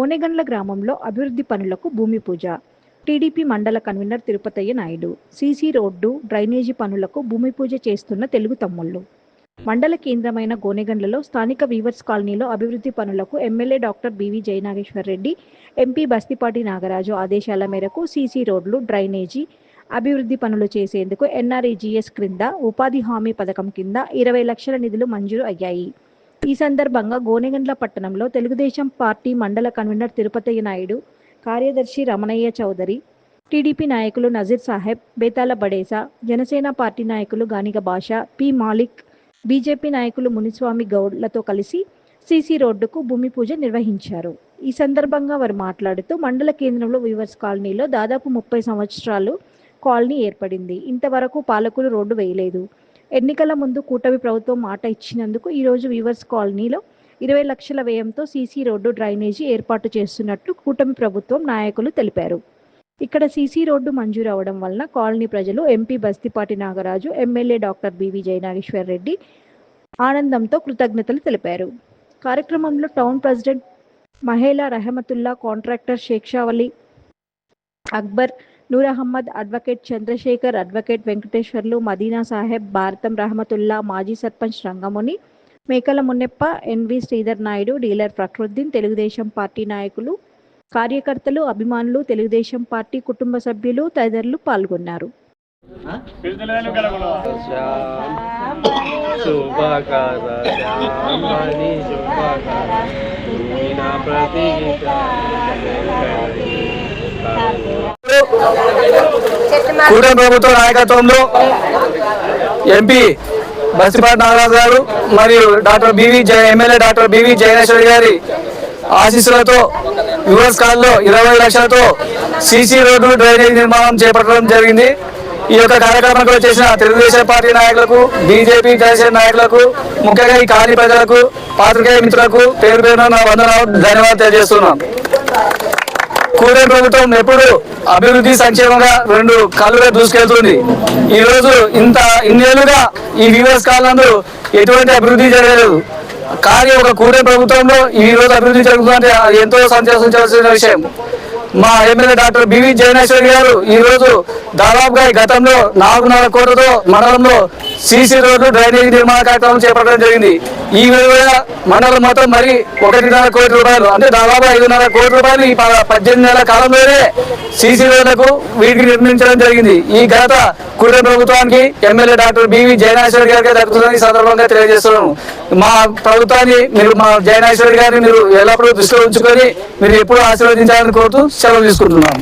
గోనెగండ్ల గ్రామంలో అభివృద్ధి పనులకు భూమి పూజ. టీడీపీ మండల convener Tirupatayya Naidu. CC road, drainage పనులకు భూమి పూజ చేస్తున్న తెలుగు తమ్ముళ్లు. మండల కేంద్రమైన గోనెగండ్లలో స్థానిక వీవర్స్ కాలనీలో అభివృద్ధి పనులకు MLA doctor BV Jayanageswar Reddy, MP Bastipati Nagaraju ఆదేశాల మేరకు సీసీ రోడ్లు, డ్రైనేజీ అభివృద్ధి పనులు చేసేందుకు ఎన్ఆర్ఈజీఎస్ క్రింద ఉపాధి హామీ పథకం కింద 20 లక్షల నిధులు మంజూరు అయ్యాయి. ఈ సందర్భంగా గోనెగండ్ల పట్టణంలో తెలుగుదేశం పార్టీ మండల కన్వీనర్ తిరుపతయ్య నాయుడు, కార్యదర్శి రమణయ్య చౌదరి, టీడీపీ నాయకులు నజీర్ సాహెబ్, బేతాల బడేసా, జనసేన పార్టీ నాయకులు గానిగ భాష, పి మాలిక్, బీజేపీ నాయకులు మునిస్వామి గౌడ్లతో కలిసి సీసీ రోడ్డుకు భూమి పూజ నిర్వహించారు. ఈ సందర్భంగా వారు మాట్లాడుతూ మండల కేంద్రంలో వీవర్స్ కాలనీలో దాదాపు 30 సంవత్సరాలు కాలనీ ఏర్పడింది. ఇంతవరకు పాలకులు రోడ్డు వేయలేదు. ఎన్నికల ముందు కూటమి ప్రభుత్వం మాట ఇచ్చినందుకు ఈరోజు వీవర్స్ కాలనీలో 20 లక్షల వ్యయంతో సీసీ రోడ్డు, డ్రైనేజీ ఏర్పాటు చేస్తున్నట్లు కూటమి ప్రభుత్వం నాయకులు తెలిపారు. ఇక్కడ సీసీ రోడ్డు మంజూరు అవడం వలన కాలనీ ప్రజలు MP Bastipati Nagaraju, MLA doctor BV Jayanageswar Reddy ఆనందంతో కృతజ్ఞతలు తెలిపారు. కార్యక్రమంలో town president Mahela Rahamatullah, contractor Shekshavali Akbar, Noor Ahmed, advocate Chandrasekhar, advocate Venkateswarlu, Madina Saheb, Bharatam Rahamatullah, మాజీ sarpanch Rangamuni, Mekala Munneppa, NV Sridhar Naidu, dealer Fakruddin, Telugu Desam party నాయకులు, కార్యకర్తలు, అభిమానులు, తెలుగుదేశం పార్టీ కుటుంబ సభ్యులు తదితరులు పాల్గొన్నారు. కూటమి ప్రభుత్వ నాయకత్వంలో ఎంపీ బస్తిపాటి నాగరాజు గారు మరియు ఎమ్మెల్యే డాక్టర్ బివి జయనేశ్వరి గారి ఆశీస్సులతో యువర్స్ కాల్లో 20 లక్షలతో సీసీ రోడ్డు, డ్రైనేజ్ నిర్మాణం చేపట్టడం జరిగింది. ఈ యొక్క కార్యక్రమంలో చేసిన తెలుగుదేశం పార్టీ నాయకులకు, బీజేపీ, జనసేన నాయకులకు, ముఖ్యంగా ఈ కాలనీ ప్రజలకు, పాత్రికేయ మిత్రులకు పేరు పేరున నా వందనాలు, ధన్యవాదాలు తెలియజేస్తున్నాం. కూటమి ప్రభుత్వం ఎప్పుడు అభివృద్ధి సంక్షేమంగా 2 కళ్ళుగా దూసుకెళ్తుంది. ఈ రోజు ఇన్నేళ్లుగా ఈ వీవర్స్ కాలంలో ఎటువంటి అభివృద్ధి జరగలేదు. కానీ ఒక కూటమి ప్రభుత్వంలో ఈ రోజు అభివృద్ధి జరుగుతుందంటే ఎంతో సంతోషించాల్సిన విషయం. మా ఎమ్మెల్యే డాక్టర్ బివి జయనేశ్వరి గారు ఈ రోజు దాదాపుగా గతంలో 4.5 కోట్లతో మండలంలో సీసీ రోడ్డు, డ్రైనేజీ నిర్మాణ కార్యక్రమం చేపట్టడం జరిగింది. ఈ విధంగా మండలం మొత్తం మరి 1.5 కోటి రూపాయలు, అంటే దాదాపు 5.5 కోట్ల రూపాయలు ఈ 18 నెలల కాలంలోనే సీసీ రోడ్లకు వీటికి నిర్మించడం జరిగింది. ఈ ఘనత కూటమి ప్రభుత్వానికి, ఎమ్మెల్యే డాక్టర్ బివి జయనేశ్వరి గారికి దక్కుతుందని ఈ సందర్భంగా తెలియజేస్తున్నాము. మా ప్రభుత్వాన్ని మీరు, మా జయనేశ్వరి గారిని మీరు ఎల్లప్పుడూ దృష్టిలో ఉంచుకొని మీరు ఎప్పుడు ఆశీర్వదించాలని కోరుతూ సెలవు తీసుకుంటున్నాము.